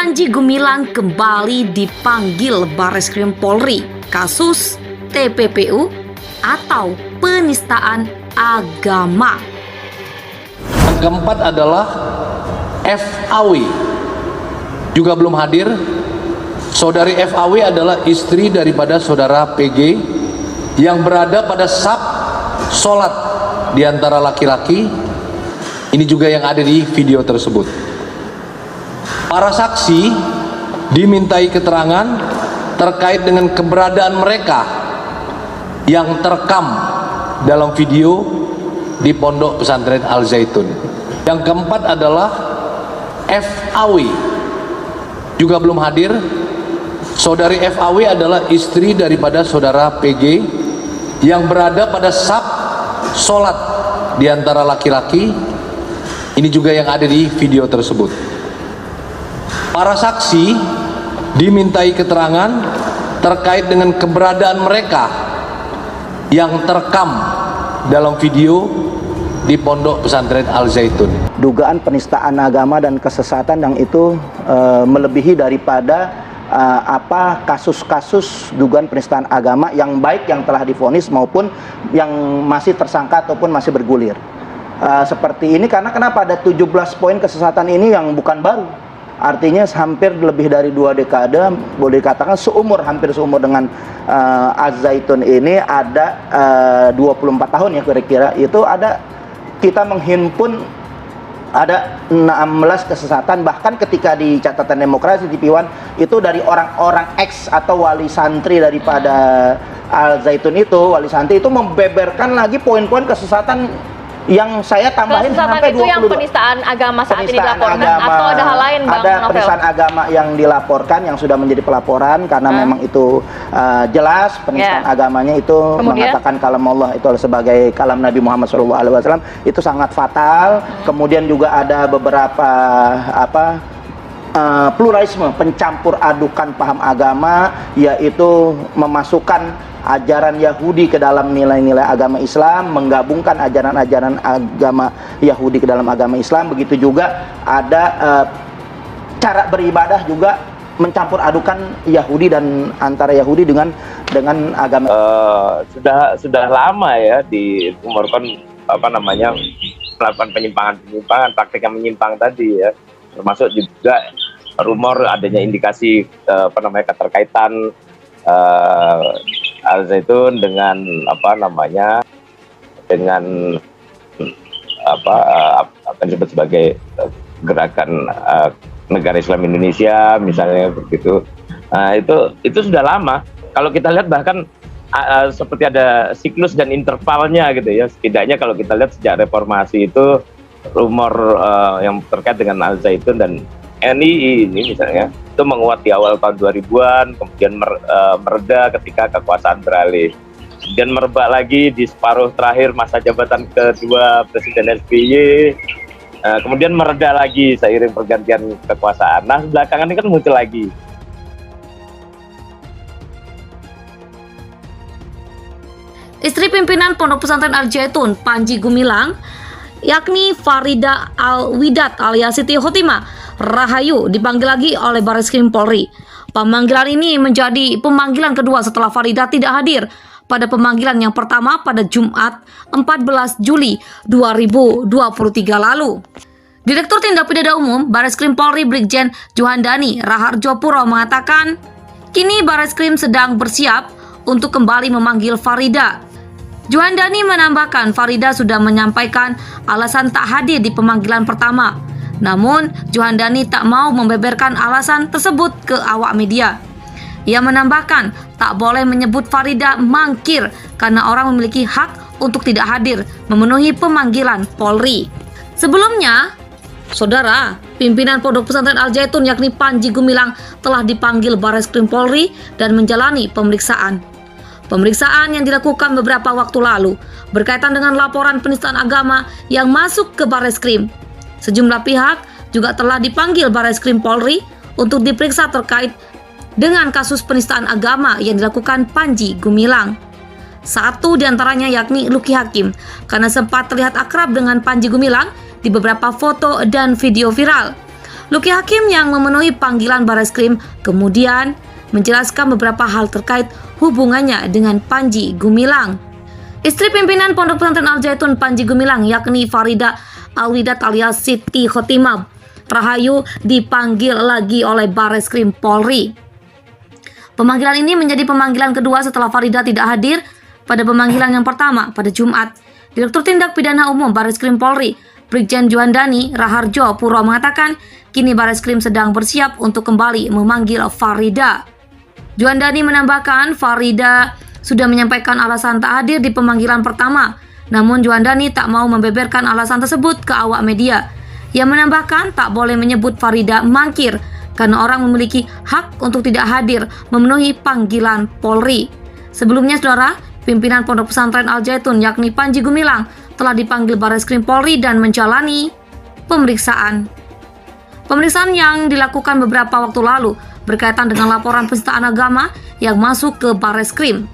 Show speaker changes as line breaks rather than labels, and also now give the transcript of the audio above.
Panji Gumilang kembali dipanggil Bareskrim Polri kasus TPPU atau penistaan agama.
Yang keempat adalah FAW, juga belum hadir. Saudari FAW adalah istri daripada saudara PG yang berada pada saf sholat di antara laki-laki. Ini juga yang ada di video tersebut. Para saksi dimintai keterangan terkait dengan keberadaan mereka yang terekam dalam video di Pondok Pesantren Al Zaitun. Yang keempat adalah FAW, juga belum hadir. Saudari FAW adalah istri daripada saudara PG yang berada pada saf sholat di antara laki-laki. Ini juga yang ada di video tersebut. Para saksi dimintai keterangan terkait dengan keberadaan mereka yang terekam dalam video di Pondok Pesantren Al Zaitun.
Dugaan penistaan agama dan kesesatan yang itu melebihi daripada kasus-kasus dugaan penistaan agama yang baik yang telah divonis maupun yang masih tersangka ataupun masih bergulir. Seperti ini karena kenapa ada 17 poin kesesatan ini yang bukan baru. Artinya hampir lebih dari 2 dekade, boleh dikatakan hampir seumur dengan Al Zaitun ini ada 24 tahun ya kira-kira. Itu ada kita menghimpun ada 16 kesesatan, bahkan ketika di catatan demokrasi di Piwan itu dari orang-orang ex atau wali santri daripada Al Zaitun itu, wali santri itu membeberkan lagi poin-poin kesesatan yang saya tambahin sampai 22.
Itu yang penistaan agama saat ini dilaporkan
agama,
atau ada hal lain, Bang
Ada
Novel?
penistaan agama yang dilaporkan yang sudah menjadi pelaporan karena memang itu jelas penistaan agamanya itu mengatakan kalam Allah itu sebagai kalam Nabi Muhammad SAW itu sangat fatal. Kemudian juga ada beberapa pluralisme, pencampur adukan paham agama, yaitu memasukkan ajaran Yahudi ke dalam nilai-nilai agama Islam, menggabungkan ajaran-ajaran agama Yahudi ke dalam agama Islam. Begitu juga ada cara beribadah juga mencampur adukan Yahudi dan antara Yahudi dengan agama.
Sudah lama ya diumurkan melakukan penyimpangan, praktik yang menyimpang tadi ya, termasuk juga rumor adanya indikasi keterkaitan Al Zaitun dengan apa disebut sebagai gerakan negara Islam Indonesia misalnya begitu. Itu sudah lama. Kalau kita lihat bahkan seperti ada siklus dan intervalnya gitu ya. Setidaknya kalau kita lihat sejak reformasi itu rumor yang terkait dengan Al Zaitun dan NII ini misalnya itu menguat di awal tahun 2000-an, kemudian mereda ketika kekuasaan beralih, kemudian merebak lagi di separuh terakhir masa jabatan kedua Presiden SBY, kemudian mereda lagi seiring pergantian kekuasaan. Nah belakangan ini kan muncul lagi.
Istri pimpinan Pondok Pesantren Al Zaitun, Panji Gumilang, yakni Farida Al-Widat alias Siti Khotimah Rahayu, dipanggil lagi oleh Bareskrim Polri. Pemanggilan ini menjadi pemanggilan kedua setelah Farida tidak hadir pada pemanggilan yang pertama pada Jumat 14 Juli 2023 lalu. Direktur Tindak Pidana Umum Bareskrim Polri Brigjen Juhandani Raharjopuro mengatakan, kini Bareskrim sedang bersiap untuk kembali memanggil Farida. Juhandani menambahkan Farida sudah menyampaikan alasan tak hadir di pemanggilan pertama. Namun, Juhandani tak mau membeberkan alasan tersebut ke awak media. Ia menambahkan tak boleh menyebut Farida mangkir karena orang memiliki hak untuk tidak hadir memenuhi pemanggilan Polri. Sebelumnya, saudara, pimpinan Pondok Pesantren Al Zaitun yakni Panji Gumilang telah dipanggil Bareskrim Polri dan menjalani pemeriksaan. Pemeriksaan yang dilakukan beberapa waktu lalu berkaitan dengan laporan penistaan agama yang masuk ke Bareskrim. Sejumlah pihak juga telah dipanggil Bareskrim Polri untuk diperiksa terkait dengan kasus penistaan agama yang dilakukan Panji Gumilang. Satu di antaranya yakni Luki Hakim, karena sempat terlihat akrab dengan Panji Gumilang di beberapa foto dan video viral. Luki Hakim yang memenuhi panggilan Bareskrim kemudian menjelaskan beberapa hal terkait hubungannya dengan Panji Gumilang. Istri pimpinan Pondok Pesantren Al Zaitun Panji Gumilang yakni Farida Alwidat alias Siti Khotimah Rahayu dipanggil lagi oleh Bareskrim Polri. Pemanggilan ini menjadi pemanggilan kedua setelah Farida tidak hadir pada pemanggilan yang pertama pada Jumat. Direktur Tindak Pidana Umum Bareskrim Polri, Brigjen Juandani Raharjo Puro mengatakan kini Bareskrim sedang bersiap untuk kembali memanggil Farida. Juandani menambahkan Farida sudah menyampaikan alasan tak hadir di pemanggilan pertama, namun Juandani tak mau membeberkan alasan tersebut ke awak media. Ia menambahkan tak boleh menyebut Farida mangkir karena orang memiliki hak untuk tidak hadir memenuhi panggilan Polri. Sebelumnya, saudara, pimpinan Pondok Pesantren Al Zaitun yakni Panji Gumilang telah dipanggil Bareskrim Polri dan menjalani pemeriksaan. Pemeriksaan yang dilakukan beberapa waktu lalu berkaitan dengan laporan penistaan agama yang masuk ke Bareskrim.